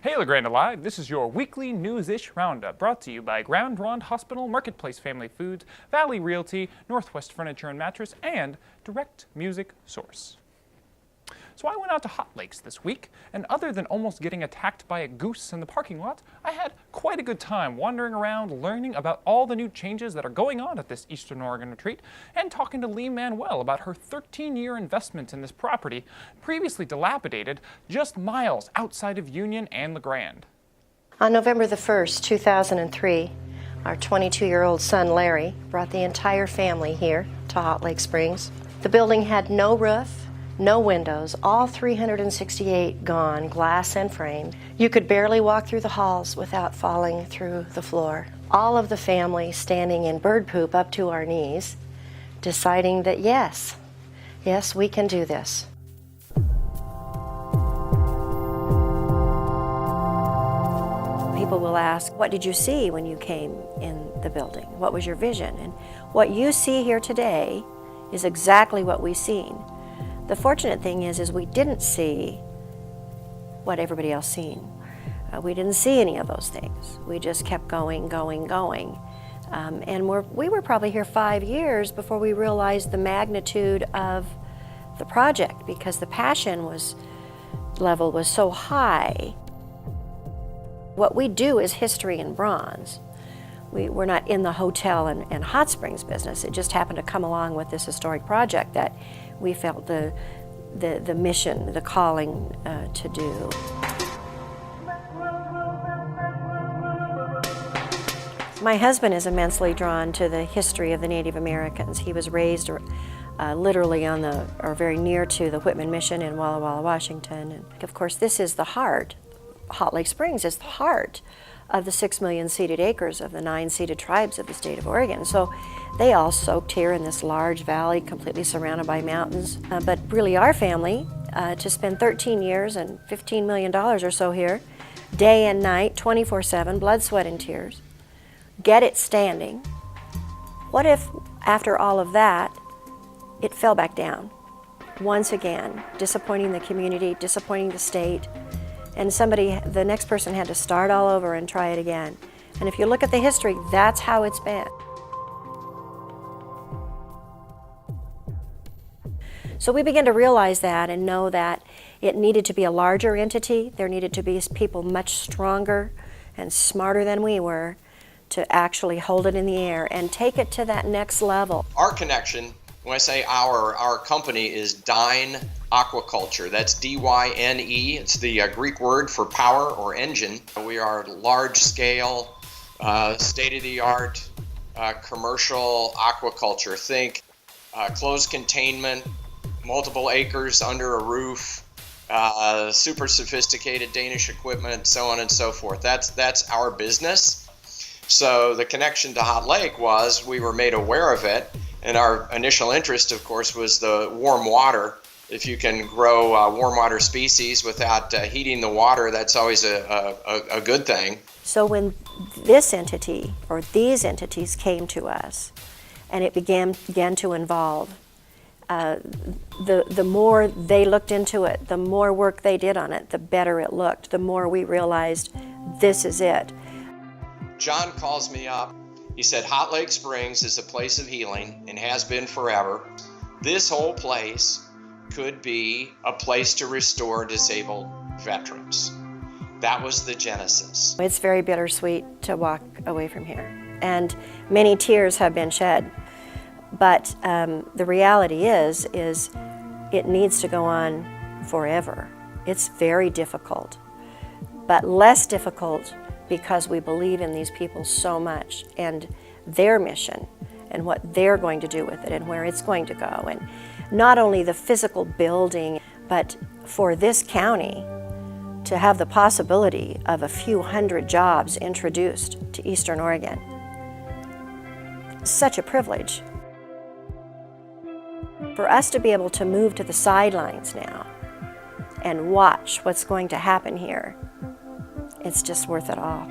Hey LeGrand Alive, this is your weekly Newsish Roundup, brought to you by Grand Ronde Hospital, Marketplace Family Foods, Valley Realty, Northwest Furniture and Mattress, and Direct Music Source. So I went out to Hot Lakes this week, and other than almost getting attacked by a goose in the parking lot, I had quite a good time wandering around learning about all the new changes that are going on at this Eastern Oregon retreat, and talking to Lee Manuel about her 13-year investment in this property, previously dilapidated, just miles outside of Union and LeGrand. On November the 1st, 2003, our 22-year-old son Larry brought the entire family here to Hot Lake Springs. The building had no roof, no windows, all 368 gone, glass and frame. You could barely walk through the halls without falling through the floor. All of the family standing in bird poop up to our knees, deciding that yes, we can do this. People will ask, what did you see when you came in the building? What was your vision? And what you see here today is exactly what we've seen. The fortunate thing is we didn't see what everybody else seen. We didn't see any of those things. We just kept going. And we were probably here 5 years before we realized the magnitude of the project, because the passion level was so high. What we do is history in bronze. We're not in the hotel and hot springs business. It just happened to come along with this historic project that we felt the mission, the calling to do. My husband is immensely drawn to the history of the Native Americans. He was raised literally or very near to the Whitman Mission in Walla Walla, Washington. And of course, this is the heart. Hot Lake Springs is the heart of the 6 million seeded acres of the 9 seeded tribes of the state of Oregon. So they all soaked here in this large valley completely surrounded by mountains. But really our family, to spend 13 years and $15 million or so here, day and night, 24/7, blood, sweat, and tears, get it standing. What if after all of that, it fell back down? Once again, disappointing the community, disappointing the state, and the next person had to start all over and try it again. And if you look at the history, that's how it's been. So we began to realize that and know that it needed to be a larger entity. There needed to be people much stronger and smarter than we were to actually hold it in the air and take it to that next level. Our connection, when I say our company, is Dyne Aquaculture. That's D-Y-N-E. It's the Greek word for power or engine. We are large-scale, state-of-the-art commercial aquaculture. Think closed containment, multiple acres under a roof, super sophisticated Danish equipment, so on and so forth. That's our business. So the connection to Hot Lake was we were made aware of it, and our initial interest, of course, was the warm water. If you can grow warm water species without heating the water, that's always a good thing. So when this entity, or these entities, came to us, and it began to involve, the more they looked into it, the more work they did on it, the better it looked, the more we realized this is it. John calls me up. He said, Hot Lake Springs is a place of healing and has been forever. This whole place could be a place to restore disabled veterans. That was the genesis. It's very bittersweet to walk away from here, and many tears have been shed. But the reality is it needs to go on forever. It's very difficult, but less difficult because we believe in these people so much and their mission and what they're going to do with it and where it's going to go. And not only the physical building, but for this county to have the possibility of a few hundred jobs introduced to Eastern Oregon. Such a privilege. For us to be able to move to the sidelines now and watch what's going to happen here, it's just worth it all.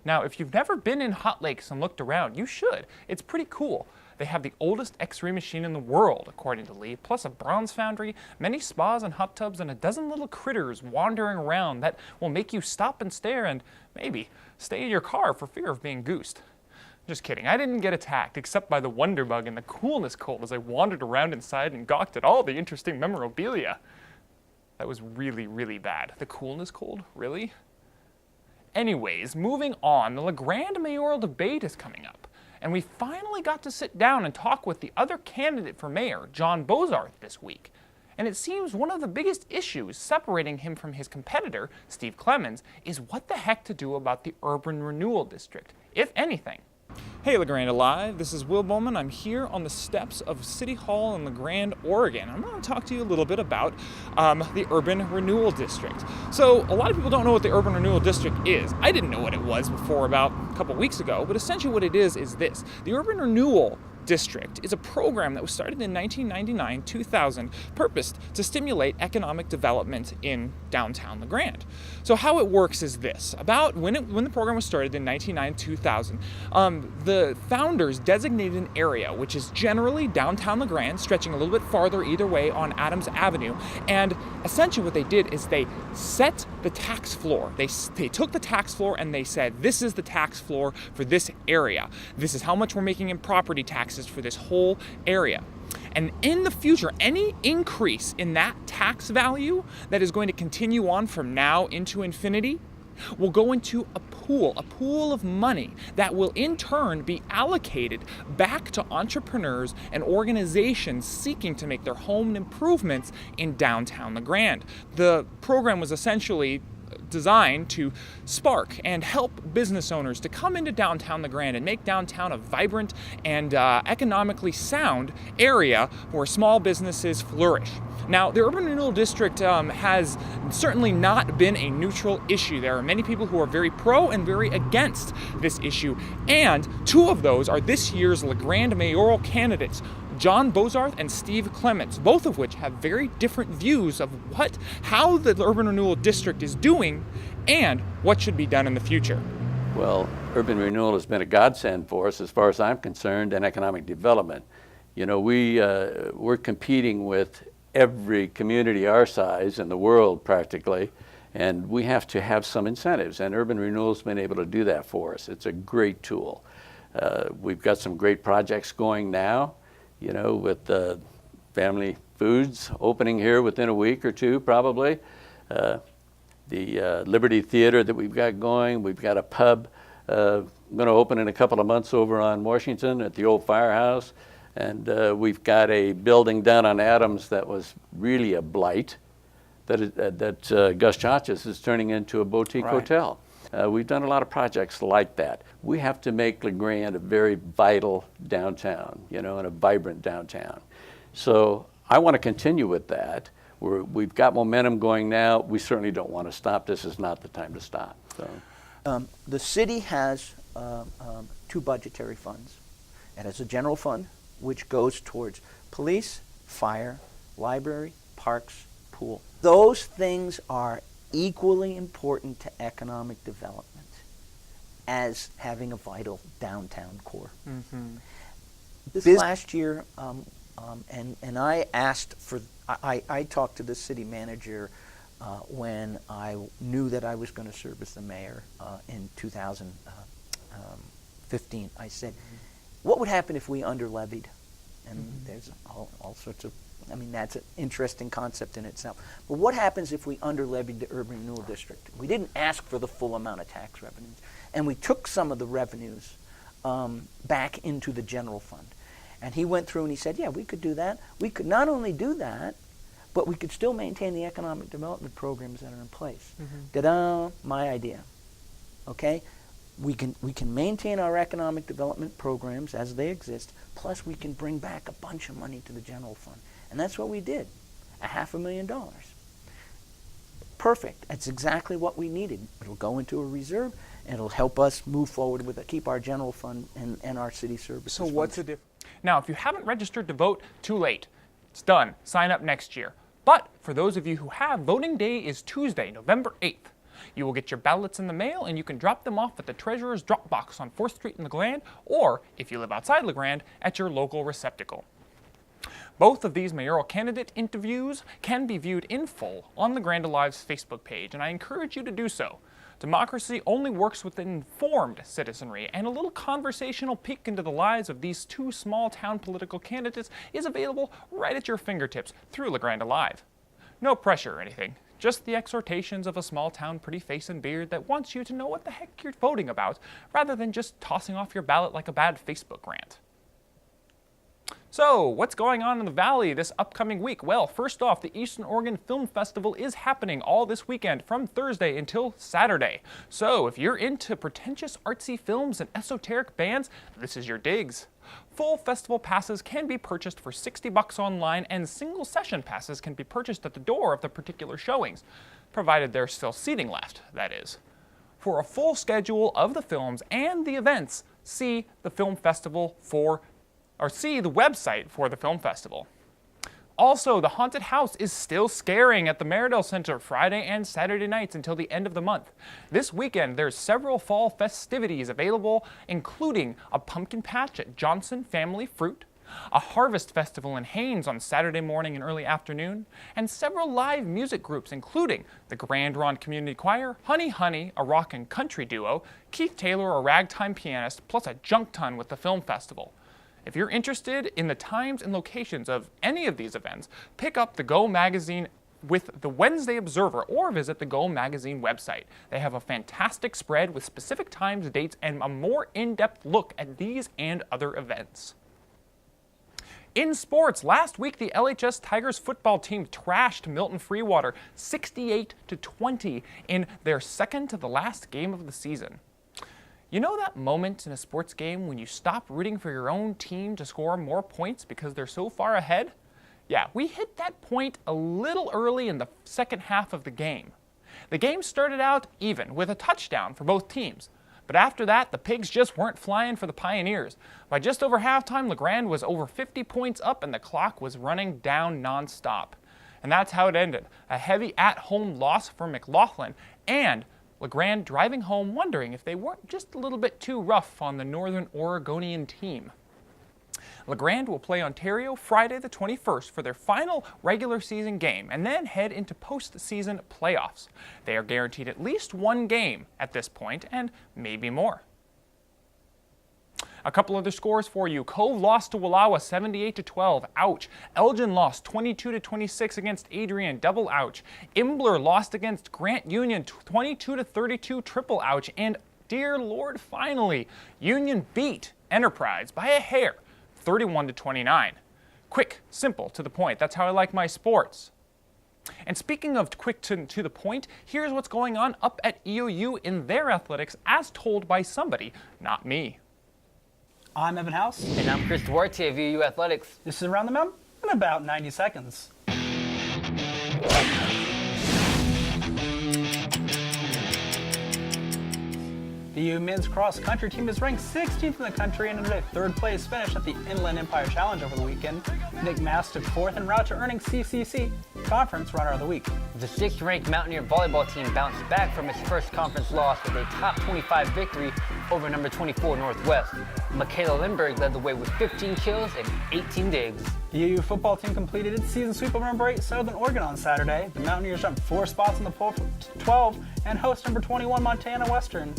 Now, if you've never been in Hot Lakes and looked around, you should. It's pretty cool. They have the oldest X-ray machine in the world, according to Lee, plus a bronze foundry, many spas and hot tubs, and a dozen little critters wandering around that will make you stop and stare and maybe stay in your car for fear of being goosed. Just kidding, I didn't get attacked except by the wonder bug and the coolness cold as I wandered around inside and gawked at all the interesting memorabilia. That was really, really bad. The coolness cold? Really? Anyways, moving on, the LeGrand mayoral debate is coming up. And we finally got to sit down and talk with the other candidate for mayor, John Bozarth, this week. And it seems one of the biggest issues separating him from his competitor, Steve Clemens, is what the heck to do about the urban renewal district, if anything. Hey LeGrand Alive, this is Will Bowman. I'm here on the steps of City Hall in LeGrand, Oregon. I'm going to talk to you a little bit about the Urban Renewal District. So a lot of people don't know what the Urban Renewal District is. I didn't know what it was before about a couple weeks ago, but essentially what it is this. The Urban Renewal District is a program that was started in 1999-2000, purposed to stimulate economic development in downtown LeGrand. So how it works is this. About when the program was started in 1999-2000, the founders designated an area, which is generally downtown LeGrand, stretching a little bit farther either way on Adams Avenue, and essentially what they did is they set the tax floor. They took the tax floor and they said, this is the tax floor for this area. This is how much we're making in property taxes for this whole area. And in the future, any increase in that tax value that is going to continue on from now into infinity will go into a pool of money that will in turn be allocated back to entrepreneurs and organizations seeking to make their home improvements in downtown LeGrand. The program was essentially designed to spark and help business owners to come into downtown LeGrand and make downtown a vibrant and economically sound area where small businesses flourish. Now, the Urban Renewal District has certainly not been a neutral issue. There are many people who are very pro and very against this issue, and two of those are this year's LeGrand mayoral candidates, John Bozarth and Steve Clements, both of which have very different views of how the Urban Renewal District is doing and what should be done in the future. Well, urban renewal has been a godsend for us as far as I'm concerned in economic development. You know, we're competing with every community our size in the world practically, and we have to have some incentives, and urban renewal has been able to do that for us. It's a great tool. We've got some great projects going now, you know, with family foods opening here within a week or two probably. The Liberty Theater that we've got going, we've got a pub going to open in a couple of months over on Washington at the old firehouse, and we've got a building down on Adams that was really a blight that Gus Chachas is turning into a boutique hotel. We've done a lot of projects like that. We have to make LeGrand a very vital downtown, you know, and a vibrant downtown. So I want to continue with that. We've got momentum going now. We certainly don't want to stop. This is not the time to stop. So. The city has two budgetary funds. It has a general fund, which goes towards police, fire, library, parks, pool. Those things are equally important to economic development as having a vital downtown core. Mm-hmm. This last year, and I asked for, I talked to the city manager when I knew that I was going to serve as the mayor in 2015. I said, what would happen if we under-levied? And there's all sorts of, I mean, that's an interesting concept in itself. But what happens if we under-levied the urban renewal district? We didn't ask for the full amount of tax revenues, and we took some of the revenues back into the general fund. And he went through and he said, yeah, we could do that. We could not only do that, but we could still maintain the economic development programs that are in place. Ta-da, my idea. Okay? We can maintain our economic development programs as they exist, plus we can bring back a bunch of money to the general fund. And that's what we did, $500,000. Perfect. That's exactly what we needed. It'll go into a reserve, and it'll help us move forward with it, keep our general fund and our city services. So what's the difference? Now, if you haven't registered to vote, too late. It's done. Sign up next year. But for those of you who have, voting day is Tuesday, November 8th. You will get your ballots in the mail, and you can drop them off at the Treasurer's Drop Box on 4th Street in LeGrand, or, if you live outside LeGrand, at your local receptacle. Both of these mayoral candidate interviews can be viewed in full on LeGrand Alive's Facebook page, and I encourage you to do so. Democracy only works with informed citizenry, and a little conversational peek into the lives of these two small-town political candidates is available right at your fingertips through LeGrand Alive. No pressure or anything, just the exhortations of a small-town pretty face and beard that wants you to know what the heck you're voting about, rather than just tossing off your ballot like a bad Facebook rant. So, what's going on in the Valley this upcoming week? Well, first off, the Eastern Oregon Film Festival is happening all this weekend from Thursday until Saturday. So, if you're into pretentious artsy films and esoteric bands, this is your digs. Full festival passes can be purchased for $60 online, and single session passes can be purchased at the door of the particular showings, provided there's still seating left, that is. For a full schedule of the films and the events, see the website for the film festival. Also, the haunted house is still scaring at the Meridell Center Friday and Saturday nights until the end of the month. This weekend, there's several fall festivities available, including a pumpkin patch at Johnson Family Fruit, a harvest festival in Haines on Saturday morning and early afternoon, and several live music groups, including the Grand Ronde Community Choir, Honey Honey, a rock and country duo, Keith Taylor, a ragtime pianist, plus a junk ton with the film festival. If you're interested in the times and locations of any of these events, pick up the Go magazine with the Wednesday Observer or visit the Go magazine website. They have a fantastic spread with specific times, dates, and a more in-depth look at these and other events. In sports, last week the LHS Tigers football team trashed Milton Freewater 68-20 in their second to the last game of the season. You know that moment in a sports game when you stop rooting for your own team to score more points because they're so far ahead? Yeah, we hit that point a little early in the second half of the game. The game started out even, with a touchdown for both teams. But after that, the Pigs just weren't flying for the Pioneers. By just over halftime, LeGrand was over 50 points up and the clock was running down nonstop. And that's how it ended. A heavy at-home loss for McLaughlin, and LeGrand driving home wondering if they weren't just a little bit too rough on the Northern Oregonian team. LeGrand will play Ontario Friday the 21st for their final regular season game and then head into postseason playoffs. They are guaranteed at least one game at this point and maybe more. A couple other scores for you. Cove lost to Wallowa 78-12. Ouch. Elgin lost 22-26 against Adrian. Double ouch. Imbler lost against Grant Union 22-32. Triple ouch. And dear Lord, finally, Union beat Enterprise by a hair, 31-29. Quick, simple, to the point. That's how I like my sports. And speaking of quick to the point, here's what's going on up at EOU in their athletics as told by somebody, not me. I'm Evan House. And I'm Chris Duarte of UU Athletics. This is Around the Mountain in about 90 seconds. The UU men's cross-country team is ranked 16th in the country and ended a third-place finish at the Inland Empire Challenge over the weekend. Nick Mass took fourth en route to earning CCC Conference Runner of the Week. The 6th-ranked Mountaineer volleyball team bounced back from its first conference loss with a top 25 victory over number 24 Northwest. Michaela Lindbergh led the way with 15 kills and 18 digs. The UU football team completed its season sweep of number 8 Southern Oregon on Saturday. The Mountaineers jumped 4 spots in the poll to 12 and host number 21 Montana Western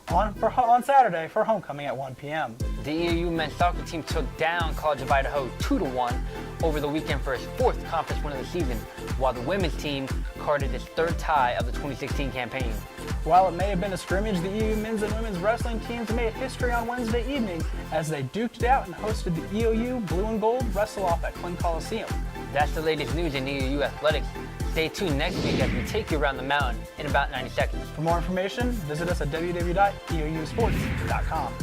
on Saturday for homecoming at 1 p.m. The EAU men's soccer team took down College of Idaho 2-1 over the weekend for its 4th conference win of the season, while the women's team carded its 3rd tie of the 2016 campaign. While it may have been a scrimmage, the EAU men's and women's wrestling teams made history on Wednesday evening as they duked it out and hosted the EOU Blue and Gold Wrestle-Off at Clinton Coliseum. That's the latest news in EAU athletics. Stay tuned next week as we take you around the mountain in about 90 seconds. For more information, visit us at www.eousports.com.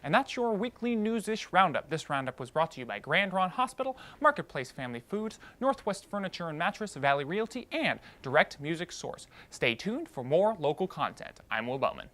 And that's your weekly Newsish Roundup. This roundup was brought to you by Grand Ronde Hospital, Marketplace Family Foods, Northwest Furniture and Mattress, Valley Realty, and Direct Music Source. Stay tuned for more local content. I'm Will Bowman.